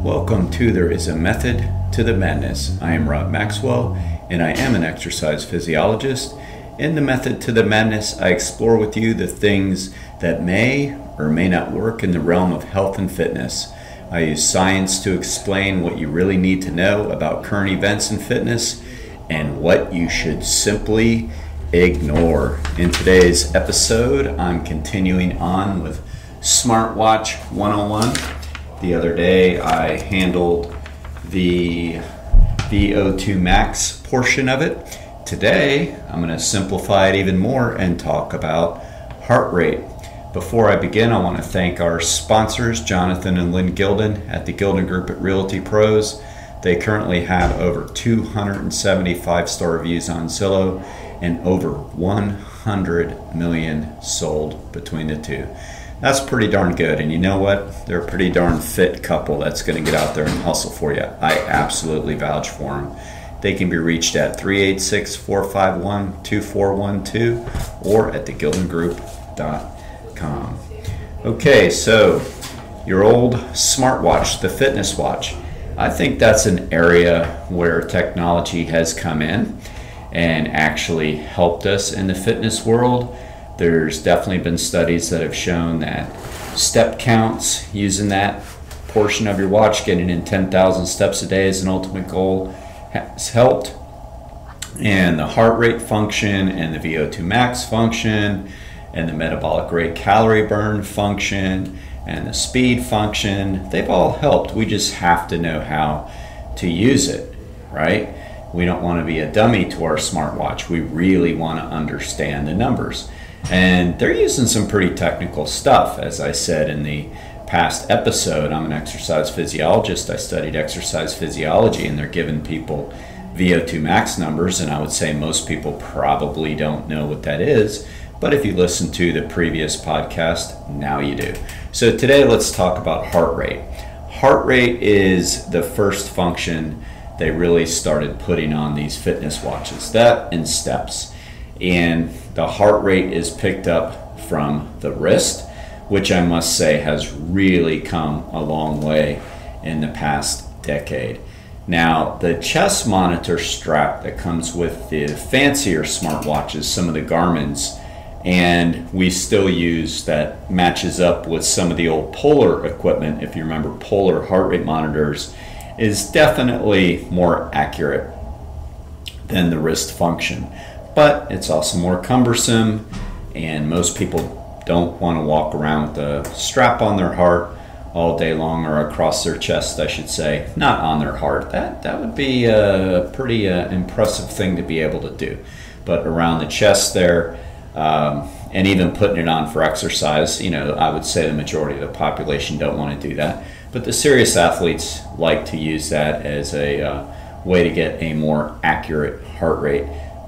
Welcome to There Is a Method to the Madness. I am Rob Maxwell, and I am an exercise physiologist. In the Method to the Madness, I explore with you the things that may or may not work in the realm of health and fitness. I use science to explain what you really need to know about current events in fitness and what you should simply ignore. In today's episode, I'm continuing on with Smartwatch 101. The other day, I handled the VO2 max portion of it. Today, I'm going to simplify it even more and talk about heart rate. Before I begin, I want to thank our sponsors, Jonathan and Lynn Gilden at the Gilden Group at Realty Pros. They currently have over 270 five-star reviews on Zillow and over 100 million sold between the two. That's pretty darn good, and you know what? They're a pretty darn fit couple that's going to get out there and hustle for you. I absolutely vouch for them. They can be reached at 386-451-2412 or at thegildengroup.com. Okay, so your old smartwatch, the fitness watch. I think that's an area where technology has come in and actually helped us in the fitness world. There's definitely been studies that have shown that step counts, using that portion of your watch, getting in 10,000 steps a day as an ultimate goal, has helped. And the heart rate function and the VO2 max function and the metabolic rate calorie burn function and the speed function, they've all helped. We just have to know how to use it, right? We don't want to be a dummy to our smartwatch. We really want to understand the numbers. And they're using some pretty technical stuff. As I said in the past episode, I'm an exercise physiologist. I studied exercise physiology, and they're giving people VO2 max numbers, and I would say most people probably don't know what that is. But if you listen to the previous podcast, now you do. So today let's talk about heart rate. Heart rate is the first function they really started putting on these fitness watches, that and steps. And the heart rate is picked up from the wrist, which I must say has really come a long way in the past decade. Now, the chest monitor strap that comes with the fancier smartwatches, some of the Garmin's, and we still use that matches up with some of the old Polar equipment, if you remember Polar heart rate monitors, is definitely more accurate than the wrist function. But it's also more cumbersome, and most people don't want to walk around with a strap on their heart all day long, or across their chest, I should say, not on their heart. That would be a pretty impressive thing to be able to do. But around the chest there, and even putting it on for exercise, I would say the majority of the population don't want to do that. But the serious athletes like to use that as a way to get a more accurate heart rate.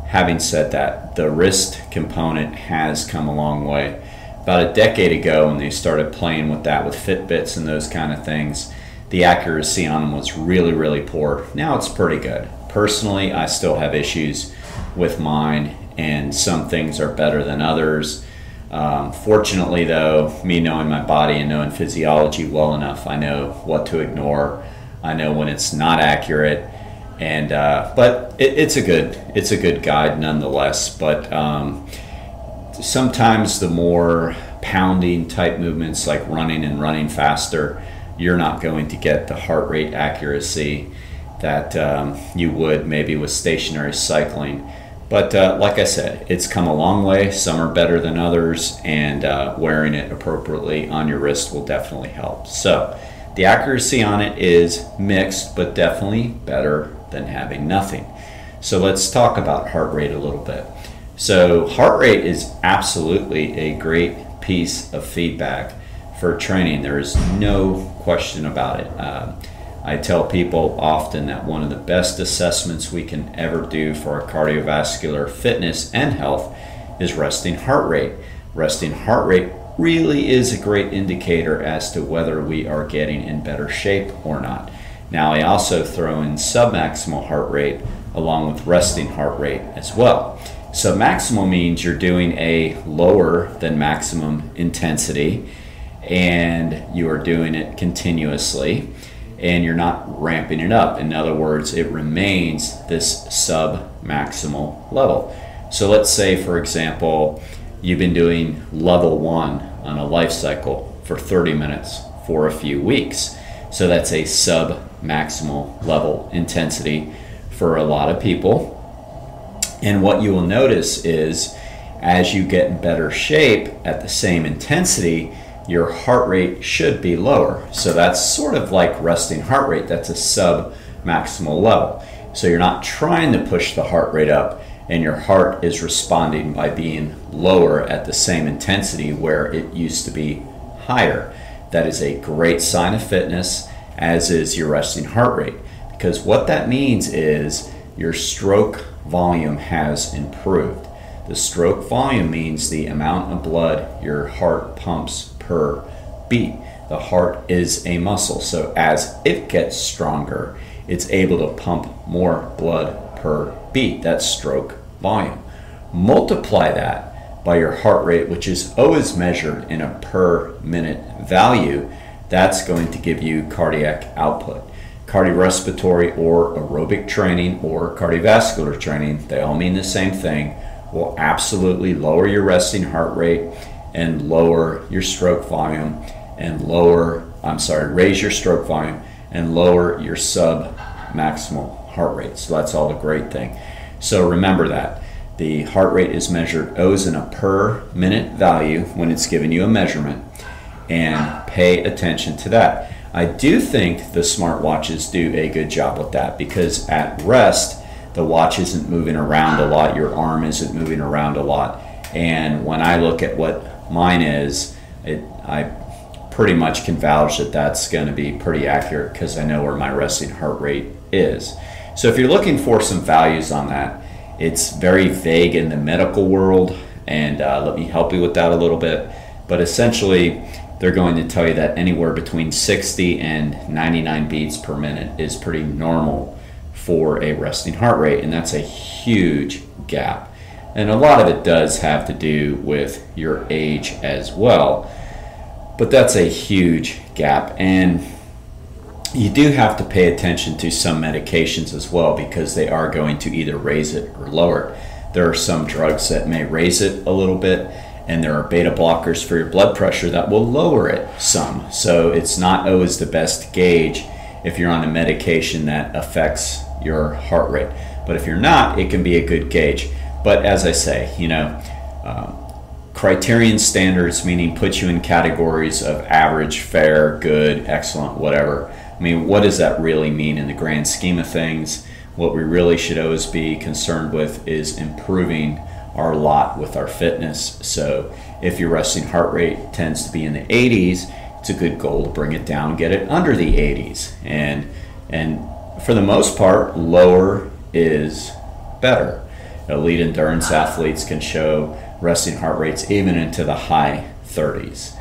Having said that, the wrist component has come a long way. About a decade ago, when they started playing with that with Fitbits and those kind of things, the accuracy on them was really, really poor. Now it's pretty good. Personally, I still have issues with mine, and some things are better than others. Fortunately, though, me knowing my body and knowing physiology well enough, I know what to ignore. I know when it's not accurate. And but it's a good guide nonetheless. But sometimes the more pounding type movements, like running and running faster, you're not going to get the heart rate accuracy that you would maybe with stationary cycling. But like I said, it's come a long way. Some are better than others, and wearing it appropriately on your wrist will definitely help. So the accuracy on it is mixed, but definitely better than having nothing. So let's talk about heart rate a little bit. So heart rate is absolutely a great piece of feedback for training. There is no question about it. I tell people often that one of the best assessments we can ever do for our cardiovascular fitness and health is resting heart rate. Resting heart rate really is a great indicator as to whether we are getting in better shape or not. Now, I also throw in submaximal heart rate along with resting heart rate as well. Submaximal means you're doing a lower than maximum intensity and you are doing it continuously. and you're not ramping it up. In other words, it remains this sub-maximal level. So let's say, for example, you've been doing level 1 on a life cycle for 30 minutes for a few weeks. So that's a sub-maximal level intensity for a lot of people. And what you will notice is as you get in better shape at the same intensity, your heart rate should be lower. So that's sort of like resting heart rate. That's a sub-maximal level. So you're not trying to push the heart rate up, and your heart is responding by being lower at the same intensity where it used to be higher. That is a great sign of fitness, as is your resting heart rate, because what that means is your stroke volume has improved. The stroke volume means the amount of blood your heart pumps per beat. The heart is a muscle, so as it gets stronger, it's able to pump more blood per beat. That's stroke volume. Multiply that by your heart rate, which is always measured in a per minute value. That's going to give you cardiac output. Cardiorespiratory or aerobic training or cardiovascular training, they all mean the same thing, will absolutely lower your resting heart rate and lower your stroke volume and raise your stroke volume and lower your sub-maximal heart rate. So that's all the great thing. So remember that. The heart rate is measured always in a per minute value when it's giving you a measurement, and pay attention to that. I do think the smartwatches do a good job with that, because at rest, the watch isn't moving around a lot, your arm isn't moving around a lot. And when I look at what mine is, I pretty much can vouch that that's going to be pretty accurate, because I know where my resting heart rate is. So if you're looking for some values on that, it's very vague in the medical world, and let me help you with that a little bit. But essentially, they're going to tell you that anywhere between 60 and 99 beats per minute is pretty normal for a resting heart rate, and that's a huge gap. And a lot of it does have to do with your age as well, but that's a huge gap. And you do have to pay attention to some medications as well, because they are going to either raise it or lower it. There are some drugs that may raise it a little bit, and there are beta blockers for your blood pressure that will lower it some. So it's not always the best gauge if you're on a medication that affects your heart rate. But if you're not, it can be a good gauge. But as I say, criterion standards, meaning put you in categories of average, fair, good, excellent, whatever. I mean, what does that really mean in the grand scheme of things? What we really should always be concerned with is improving our lot with our fitness. So if your resting heart rate tends to be in the 80s, it's a good goal to bring it down, get it under the 80s. And for the most part, lower is better. Elite endurance athletes can show resting heart rates even into the high 30s.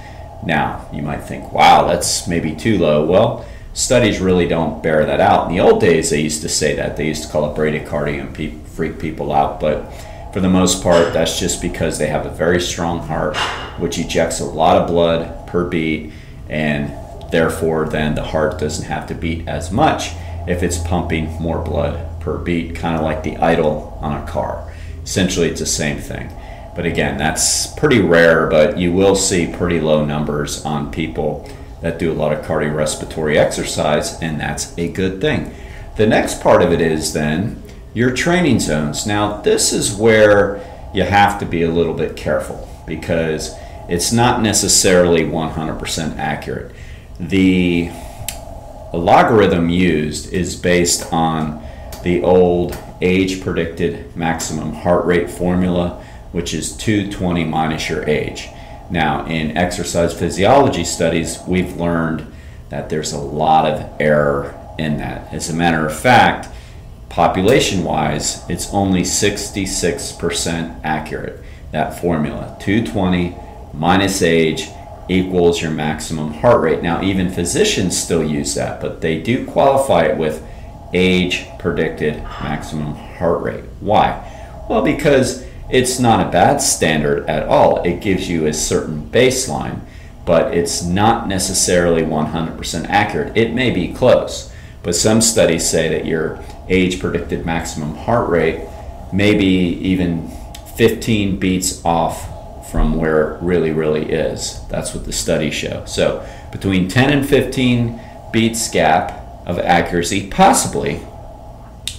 Now, you might think, wow, that's maybe too low. Well, studies really don't bear that out. In the old days, they used to say that. They used to call it bradycardia and freak people out. But for the most part, that's just because they have a very strong heart, which ejects a lot of blood per beat, and therefore then the heart doesn't have to beat as much if it's pumping more blood per beat, kind of like the idle on a car. Essentially, it's the same thing. But again, that's pretty rare, but you will see pretty low numbers on people that do a lot of cardiorespiratory exercise, and that's a good thing. The next part of it is then your training zones. Now, this is where you have to be a little bit careful, because it's not necessarily 100% accurate. The logarithm used is based on the old age predicted maximum heart rate formula, which is 220 minus your age. Now, in exercise physiology studies, we've learned that there's a lot of error in that. As a matter of fact, population-wise, it's only 66% accurate, that formula. 220 minus age equals your maximum heart rate. Now, even physicians still use that, but they do qualify it with age predicted maximum heart rate. Why? Well, because it's not a bad standard at all. It gives you a certain baseline, but it's not necessarily 100% accurate. It may be close, but some studies say that your age predicted maximum heart rate may be even 15 beats off from where it really is. That's what the studies show. So between 10 and 15 beats gap of accuracy, possibly,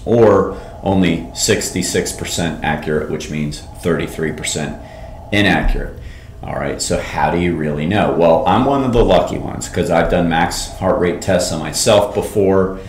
or only 66% accurate, which means 33% inaccurate. All right, so how do you really know? Well, I'm one of the lucky ones because I've done max heart rate tests on myself before,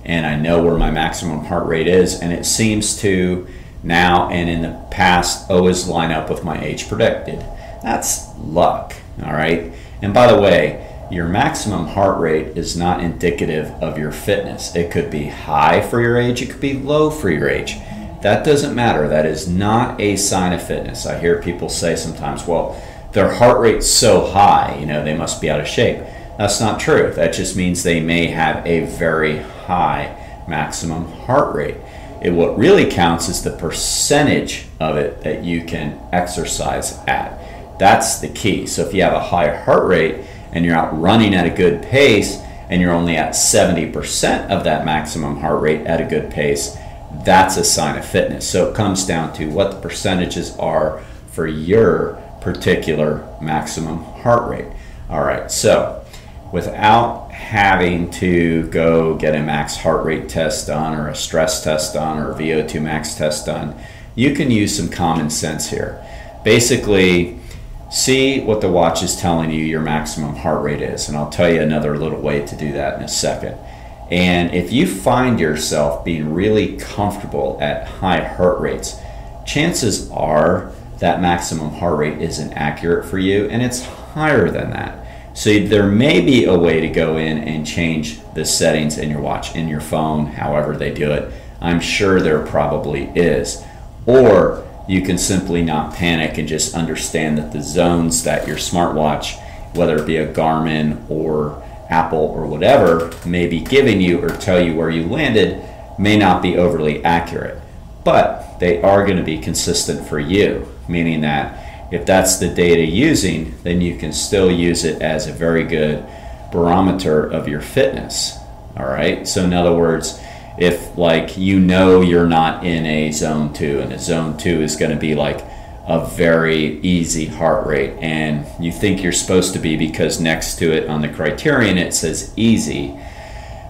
and I know where my maximum heart rate is, and it seems to now and in the past always line up with my age predicted. That's luck, all right? And by the way, your maximum heart rate is not indicative of your fitness. It could be high for your age, it could be low for your age. That doesn't matter. That is not a sign of fitness. I hear people say sometimes, well, their heart rate's so high, you know, they must be out of shape. That's not true. That just means they may have a very high maximum heart rate. What really counts is the percentage of it that you can exercise at. That's the key. So if you have a high heart rate and you're out running at a good pace and you're only at 70% of that maximum heart rate at a good pace, that's a sign of fitness. So it comes down to what the percentages are for your particular maximum heart rate. All right, so without having to go get a max heart rate test done or a stress test done or a VO2 max test done, you can use some common sense here. Basically, see what the watch is telling you your maximum heart rate is, and I'll tell you another little way to do that in a second. And if you find yourself being really comfortable at high heart rates, chances are that maximum heart rate isn't accurate for you, and it's higher than that. So there may be a way to go in and change the settings in your watch, in your phone, however they do it. I'm sure there probably is. Or you can simply not panic and just understand that the zones that your smartwatch, whether it be a Garmin or Apple or whatever, may be giving you or tell you where you landed may not be overly accurate. But they are going to be consistent for you, meaning that if that's the data using, then you can still use it as a very good barometer of your fitness. All right, so in other words, if like you know you're not in a zone 2, and a zone 2 is going to be like a very easy heart rate, and you think you're supposed to be because next to it on the criterion it says easy,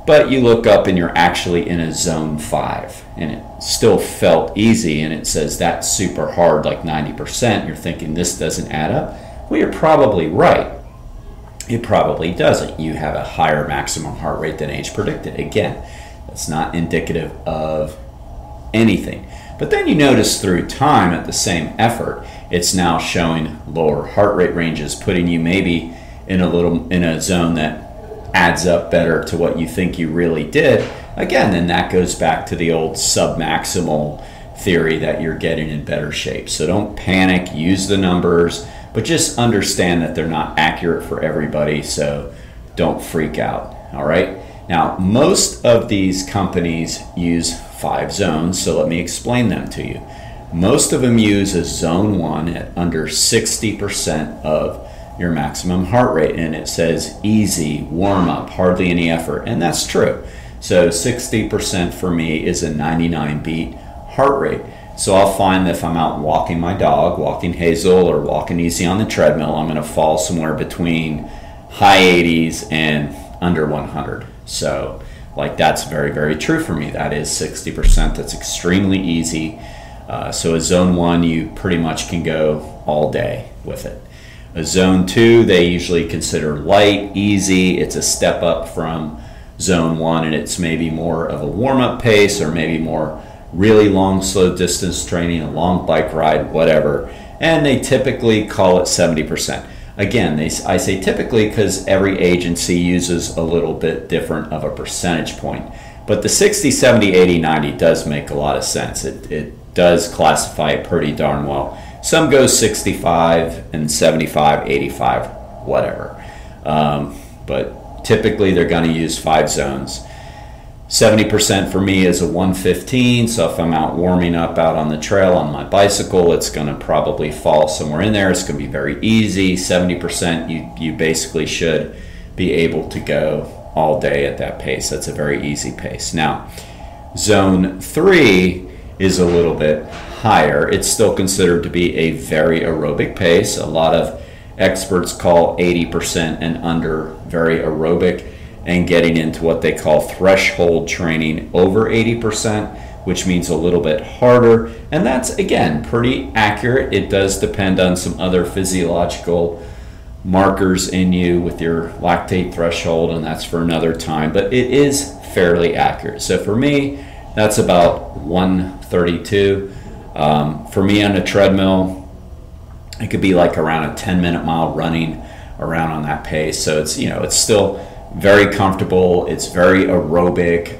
but you look up and you're actually in a zone 5 and it still felt easy and it says that's super hard, like 90%, you're thinking this doesn't add up. Well, you're probably right. It probably doesn't. You have a higher maximum heart rate than age predicted. Again, that's not indicative of anything. But then you notice through time at the same effort, it's now showing lower heart rate ranges, putting you maybe in a zone that adds up better to what you think you really did. Again, then that goes back to the old submaximal theory that you're getting in better shape. So don't panic, use the numbers, but just understand that they're not accurate for everybody, so don't freak out, all right? Now, most of these companies use 5 zones, so let me explain them to you. Most of them use a zone 1 at under 60% of your maximum heart rate, and it says easy, warm up, hardly any effort, and that's true. So 60% for me is a 99 beat heart rate. So I'll find that if I'm out walking my dog, walking Hazel, or walking easy on the treadmill, I'm going to fall somewhere between high 80s and under 100. So like that's very, very true for me. That is 60%. That's extremely easy. So a zone 1, you pretty much can go all day with it. A zone 2, they usually consider light, easy. It's a step up from zone 1, and it's maybe more of a warm-up pace, or maybe more really long, slow distance training, a long bike ride, whatever. And they typically call it 70%. Again, I say typically because every agency uses a little bit different of a percentage point. But the 60, 70, 80, 90 does make a lot of sense. It does classify it pretty darn well. Some go 65 and 75, 85, whatever. But typically they're going to use 5 zones. 70% for me is a 115. So if I'm out warming up out on the trail on my bicycle, it's going to probably fall somewhere in there. It's going to be very easy. 70%, you basically should be able to go all day at that pace. That's a very easy pace. Now, zone 3 is a little bit higher. It's still considered to be a very aerobic pace. A lot of experts call 80% and under very aerobic, and getting into what they call threshold training over 80%, which means a little bit harder. And that's, again, pretty accurate. It does depend on some other physiological markers in you with your lactate threshold, and that's for another time, but it is fairly accurate. So for me, that's about 132. For me on a treadmill, it could be like around a 10-minute mile running around on that pace. So it's, it's still very comfortable. It's very aerobic.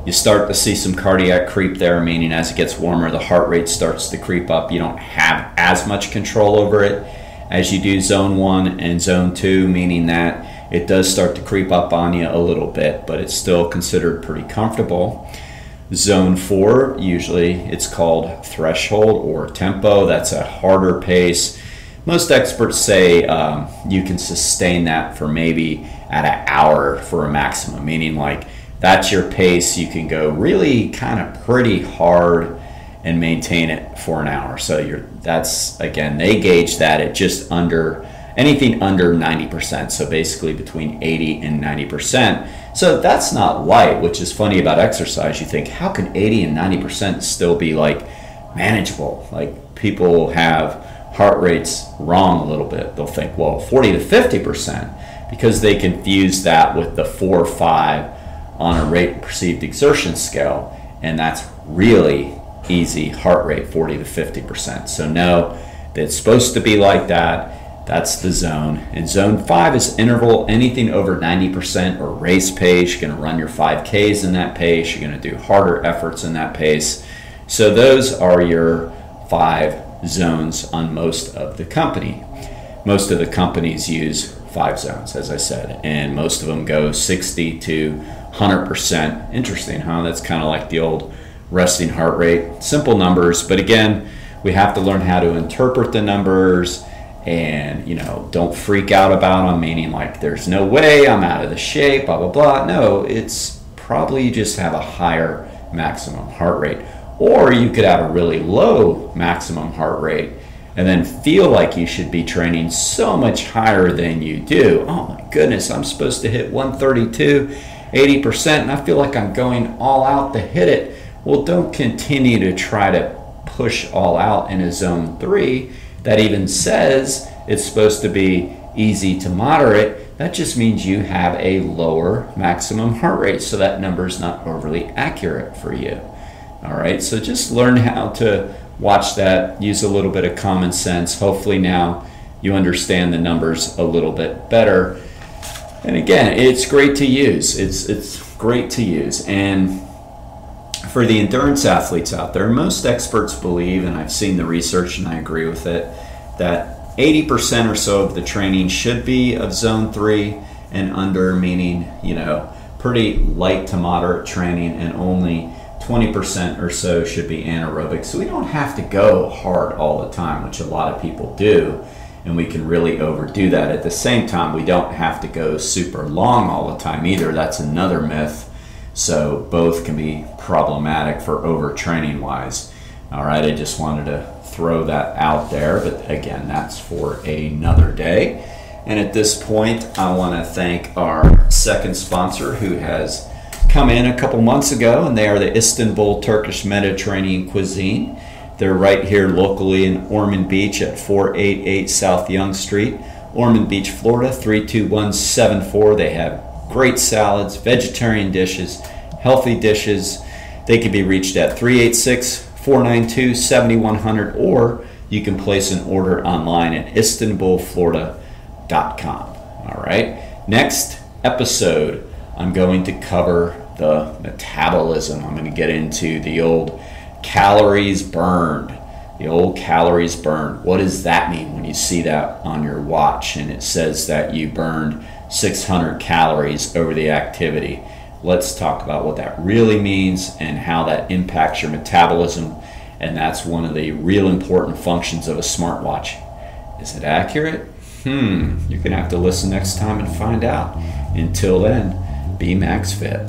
You start to see some cardiac creep there, meaning as it gets warmer, the heart rate starts to creep up. You don't have as much control over it as you do zone 1 and zone 2, meaning that it does start to creep up on you a little bit, but it's still considered pretty comfortable. Zone 4, usually it's called threshold or tempo. That's a harder pace. Most experts say you can sustain that for maybe at an hour for a maximum, meaning like that's your pace. You can go really kind of pretty hard and maintain it for an hour. So that's, again, they gauge that at just under, anything under 90%. So basically between 80 and 90%. So that's not light, which is funny about exercise. You think, how can 80 and 90% still be like manageable? Like people have heart rates wrong a little bit. They'll think, well, 40 to 50%, because they confuse that with the 4 or 5 on a rate perceived exertion scale, and that's really easy heart rate, 40 to 50%. So no, it's supposed to be like that. That's the zone. And zone 5 is interval, anything over 90% or race pace. You're going to run your 5Ks in that pace. You're going to do harder efforts in that pace. So those are your 5 zones on most of the company. Most of the companies use 5 zones, as I said, and most of them go 60 to 100%. Interesting, huh? That's kind of like the old resting heart rate. Simple numbers, but again, we have to learn how to interpret the numbers and, don't freak out about them, meaning like there's no way I'm out of the shape, blah, blah, blah. No, it's probably you just have a higher maximum heart rate. Or you could have a really low maximum heart rate and then feel like you should be training so much higher than you do. Oh my goodness, I'm supposed to hit 132, 80%, and I feel like I'm going all out to hit it. Well, don't continue to try to push all out in a zone 3 that even says it's supposed to be easy to moderate. That just means you have a lower maximum heart rate, so that number is not overly accurate for you. All right, so just learn how to watch that, use a little bit of common sense. Hopefully now you understand the numbers a little bit better. And again, it's great to use. It's great to use. And for the endurance athletes out there, most experts believe, and I've seen the research and I agree with it, that 80% or so of the training should be of zone 3 and under, meaning, pretty light to moderate training, and only 20% or so should be anaerobic. So we don't have to go hard all the time, which a lot of people do, and we can really overdo that. At the same time, we don't have to go super long all the time either. That's another myth. So both can be problematic for overtraining wise. All right, I just wanted to throw that out there, but again, that's for another day. And at this point, I want to thank our second sponsor who has come in a couple months ago, and they are the Istanbul Turkish Mediterranean Cuisine. They're right here locally in Ormond Beach at 488 South Young Street, Ormond Beach, Florida 32174. They have great salads, vegetarian dishes, healthy dishes. They can be reached at 386-492-7100, or you can place an order online at istanbulflorida.com. All right, next episode, I'm going to cover the metabolism. I'm going to get into the old calories burned. The old calories burned. What does that mean when you see that on your watch and it says that you burned 600 calories over the activity? let's talk about what that really means and how that impacts your metabolism. And that's one of the real important functions of a smartwatch. Is it accurate? You're going to have to listen next time and find out. Until then, be max fit.